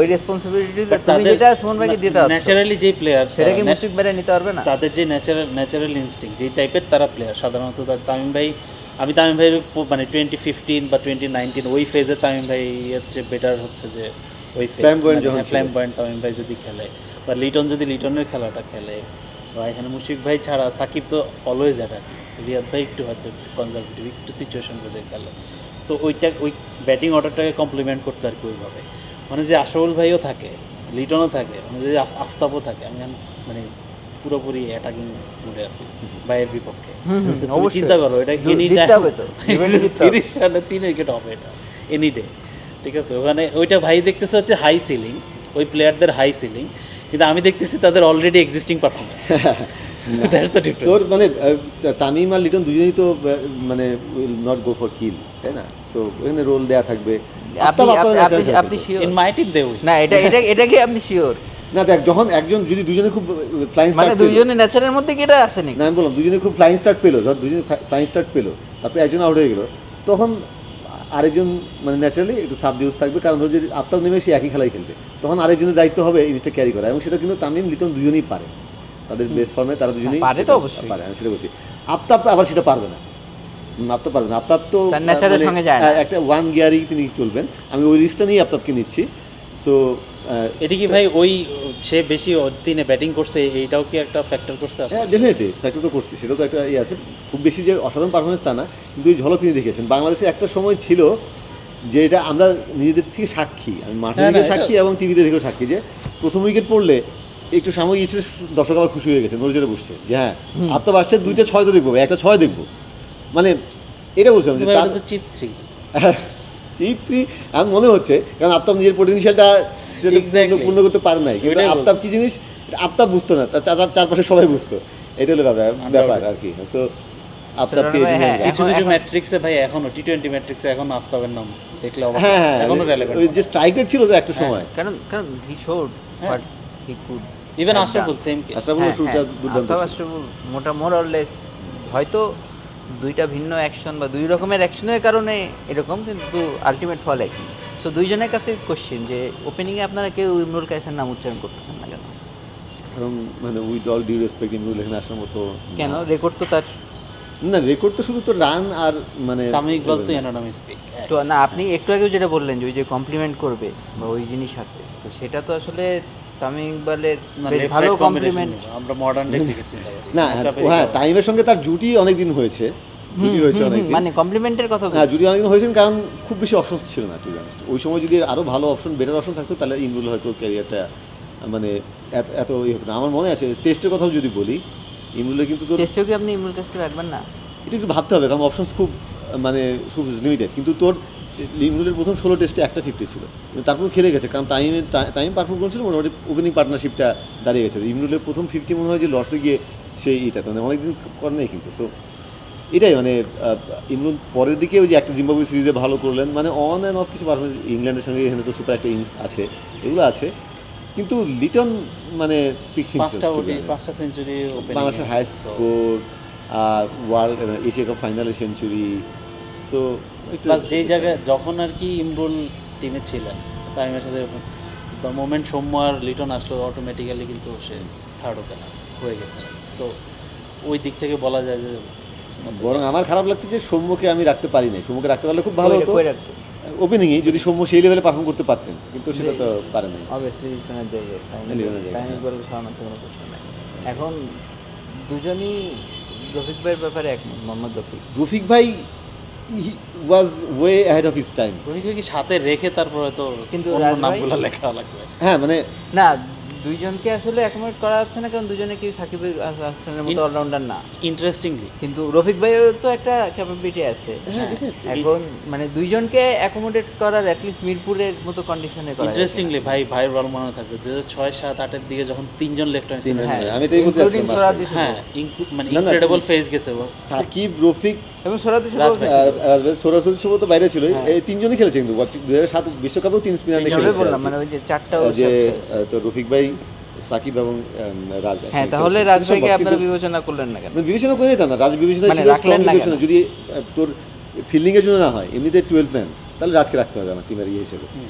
ওই রেসপন্সিবিলিটি তুমি যেটা সুমন ভাইকে দিতে হবে ন্যাচারালি যেই প্লেয়ার সেটা কি মুশফিক ভাই নিতে পারবে না? তাদের যে ন্যাচারাল ইনস্টিংক্ট যেই টাইপের তারা প্লেয়ার সাধারণত তামিম ভাই, আমি তামিম ভাইয়ের মানে 2015 বা 2019 ওই ফেজে তামিম ভাই হচ্ছে বেটার হচ্ছে যে ওই ফ্ল্যামবয়েন্ট তামিম ভাই যদি খেলে বা লিটন যদি লিটনের খেলাটা খেলে, বা এখানে মুশফিক ভাই ছাড়া সাকিব তো অলওয়েজ অ্যাটাকিং, রিয়াদ ভাই একটু হয়তো কনজারভেটিভ, একটু সিচুয়েশন বুঝে খেলে। সো ওই ব্যাটিং অর্ডারটাকে কমপ্লিমেন্ট করতে আর কি ওইভাবে, মানে যে আশরাফুল ভাইও থাকে, লিটনও থাকে, মানে যদি আফতাবও থাকে, আমি মানে পুরোপুরি অ্যাটাকিং মুডে আছি ভাইয়ের বিপক্ষে। তুমি চিন্তা করো এটা এনি টাইম 30 রানে 3 উইকেট হবে এটা এনি ডে, ঠিক আছে? ওখানে ওইটা ভাই দেখতেছে হচ্ছে হাই সিলিং, ওই প্লেয়ারদের হাই সিলিং, কিন্তু আমি দেখতেছি তাদের already existing performance. That's the difference. তোর মানে তামিম আর লিটন দুজনেই তো মানে উইল নট গো ফর কিল, তাই না? সো ওখানে রোল দেয়া থাকবে। আপনি শিওর? ইন মাই টিম দেও না, এটা কি আপনি শিওর? না দেখ, যখন একজন যদি দুজনে খুব ফ্লাইং মানে স্টার্ট দুইজনের নেচারের মধ্যে কি এটা আছে নাকি? না, আমি বললাম দুজনে খুব ফ্লাইং স্টার্ট পেলো, ধর দুজনে ফ্লাইং স্টার্ট পেলো, তারপরে একজন আউট হয়ে গেলো, তখন আরেকজন মানে ন্যাচারালি একটু সাবডিউস থাকবে, কারণ ধর যদি আফতাব নেমে সে একই খেলাই খেলবে, তখন আরেকজনের দায়িত্ব হবে জিনিসটা ক্যারি করা, এবং সেটা কিন্তু তামিম লিটন দুজনেই পারে, তাদের বেস্ট ফর্মে তারা দুজনেই পারে, তো অবশ্যই পারে। আমি সেটা বলছি, আফতাব আবার সেটা পারবে না, আফতাব পারবে না। আফতাব তো একটা ওয়ান গিয়ারই তিনি চলবেন, আমি ওই রিস্কটা নিয়ে আফতাবকে নিচ্ছি। সো এটা কি ভাই ওই সে বেশি দিনে ব্যাটিং করছে এইটাও কি একটা ফ্যাক্টর করছে? হ্যাঁ, ডেফিনেটলি ফ্যাক্টর তো করছি, সেটা তো একটা ইয়ে আছে। খুব বেশি যে অসাধারণ পারফরমেন্স তা না, কিন্তু ওই ঝলক তিনি দেখিয়েছেন। বাংলাদেশের একটা সময় ছিল যে এটা আমরা নিজেদের থেকে সাক্ষী, আমি মাঠে থেকেও সাক্ষী এবং টিভিতে থেকেও সাক্ষী, যে প্রথম উইকেট পড়লে একটু সাময়িক ইচ্ছে দর্শক আবার খুশি হয়ে গেছে, নজরে বসছে যে হ্যাঁ আফতাব আসছে, 2টা 6 তো দেখবো, একটা 6 দেখবো, মানে এটা বলছিলাম যে তার চিপ 3 আমার মনে হচ্ছে, কারণ আফতাব নিজের পোটেনশিয়ালটা সেটা পূর্ণ করতে পারে নাই, কিন্তু আফতাব কি জিনিস আফতাব বুঝতো না, তার চারপাশে সবাই বুঝতো, এটা হলো ব্যাপার আর কি। সো আফতাবকে কিছু কিছু ম্যাট্রিক্সে ভাই এখনো টি20 ম্যাট্রিক্সে এখন আফতাবের নাম দেখলে হ্যাঁ এখনো রিলেভেন্ট, ওই যে স্ট্রাইক রেট ছিল তো একটা সময়, কারণ হি showed but he could even Ashraful same case, Ashraful শুরুটা দুর্দান্ত ছিল। আশরাফুল মোর অর লেস হয়তো দুইটা ভিন্ন অ্যাকশন বা দুই রকমের অ্যাকশনের কারণে এরকম, কিন্তু আলটিমেট ফল একই। সো দুইজনের কাছে কোশ্চেন যে ওপেনিংয়ে আপনারা কেউ ইমরুল কায়েসের নাম উচ্চারণ করতেছেন না কেন? কারণ মানে with all due respect Imrul এখানে আসার মতো কেন? রেকর্ড তো তার না, রেকর্ড তো শুধু তো রান আর মানে তামিম ইকবাল তো অ্যানোনিমাস পিক তো না। আপনি একটু আগেও যেটা বললেন যে ওই যে কমপ্লিমেন্ট করবে বা ওই জিনিস আছে, তো সেটা তো আসলে তামিম ইকবালের ভালো কমপ্লিমেন্ট আমরা মডার্ন ডে ক্রিকেট চিন্তা করি না। হ্যাঁ, তামিমের সঙ্গে তার জুটি অনেকদিন হয়েছে, অনেকদিন, মানে কমপ্লিমেন্টের কথা হ্যাঁ জুটি অনেকদিন হয়েছেন, কারণ খুব বেশি অপশনস ছিল না টু বি অনেস্ট। ওই সময় যদি আরও ভালো অপশন, বেটার অপশন থাকতো, তাহলে ইমরুল হয়তো ক্যারিয়ারটা মানে এত ইয়ে হতো না। আমার মনে আছে টেস্টের কথাও যদি বলি, ইমরুলের কিন্তু তোর টেস্টেও কি আপনি ইমরুল কায়েসকে রাখবেন না? এটা একটু ভাবতে হবে, কারণ অপশনস খুব মানে খুব লিমিটেড, কিন্তু তোর ইমরুলের প্রথম 16 টেস্টে একটা 50 ছিল, কিন্তু তারপর খেলে গেছে, কারণ তামিম পারফর্ম করেছিল, মোটামুটি ওপেনিং পার্টনারশিপটা দাঁড়িয়ে গেছে। ইমরুলের প্রথম 50 মনে হয় যে লর্ডসে গিয়ে সেই এটা মানে অনেকদিন করে নেই কিন্তু। সো এটাই মানে ইমরুল পরের দিকে ওই যে একটা জিম্বাবুয়ে সিরিজে ভালো করলেন, মানে অন অ্যান্ড অফ কিছু পারফরমেন্স, ইংল্যান্ডের সঙ্গে এখানে তো সুপার একটা ইনিংস আছে, এগুলো আছে, কিন্তু লিটন মানে পিক পাঁচটা সেঞ্চুরি, বাংলাদেশের highest score, world Asia cup ফাইনালে সেঞ্চুরি। সো প্লাস যেই জায়গায় যখন আর কি ইমরুল টিমে ছিলেন তামিমের সাথে, দ্য মোমেন্ট সৌম্য আর লিটন আসলো, অটোমেটিক্যালি কিন্তু সে থার্ড ওপেনার হয়ে গেছে। সো ওই দিক থেকে বলা যায় যে, বরং আমার খারাপ লাগছে যে সৌম্যকে আমি রাখতে পারি নাই, সৌম্যকে রাখতে পারলে খুব ভালো হতো ওপেনিংয়ে, যদি সৌম্য সেই লেভেলে পারফর্ম করতে পারতেন, কিন্তু সেটা তো পারে নাই। এখন দুজনই রফিক ভাইয়ের ব্যাপারে একমত। মোহাম্মদ রফিক ভাই was way ahead of his time. Rafiq ভাই কি সাথে রেখে তারপরে তো কিন্তু নামগুলো লেখা লাগবে। হ্যাঁ মানে না, দুইজনকে আসলে অ্যাকোমোডেট করা যাচ্ছে না, কারণ দুজনে কি সাকিব হাসানের মতো অলরাউন্ডার না। ইন্টারেস্টিংলি কিন্তু রফিক ভাইয়ের তো একটা ক্যাপাবিলিটি আছে। এখন মানে দুইজনকে অ্যাকোমোডেট করার অ্যাটলিস্ট মিরপুরের মতো কন্ডিশনে করা। ইন্টারেস্টিংলি ভাইয়ের ভালো মনে থাকবে 2006, 7, 8 দিকে যখন তিনজন লেফট হ্যান্ড সিস্টেম, আমি এটাই বলতে চাচ্ছিলাম, হ্যাঁ মানে ইনক্রেডিবল ফেজ গেছে সাকিব, রফিক এবং সরাসরি তো বাইরে ছিল, এই তিনজনই খেলেছে, কিন্তু 2007 বিশ্বকাপেও 3 স্পিনার নিয়ে খেলেছে, মানে ওই যে চারটা যে তো রফিক ভাই, সাকিব এবং রাজ। হ্যাঁ, তাহলে রাজ ভাইকে আপনারা বিবেচনা করলেন না কেন? বিবেচনা করে দিতাম না, রাজ বিবেচনা ছিল স্ট্রং বিবেচনা, যদি তোর ফিল্ডিং এর জন্য না হয়, এমনিতে 12 ম্যান, তাহলে রাজকে রাখতে হবে আমার টিমের ইয়ে হিসেবে।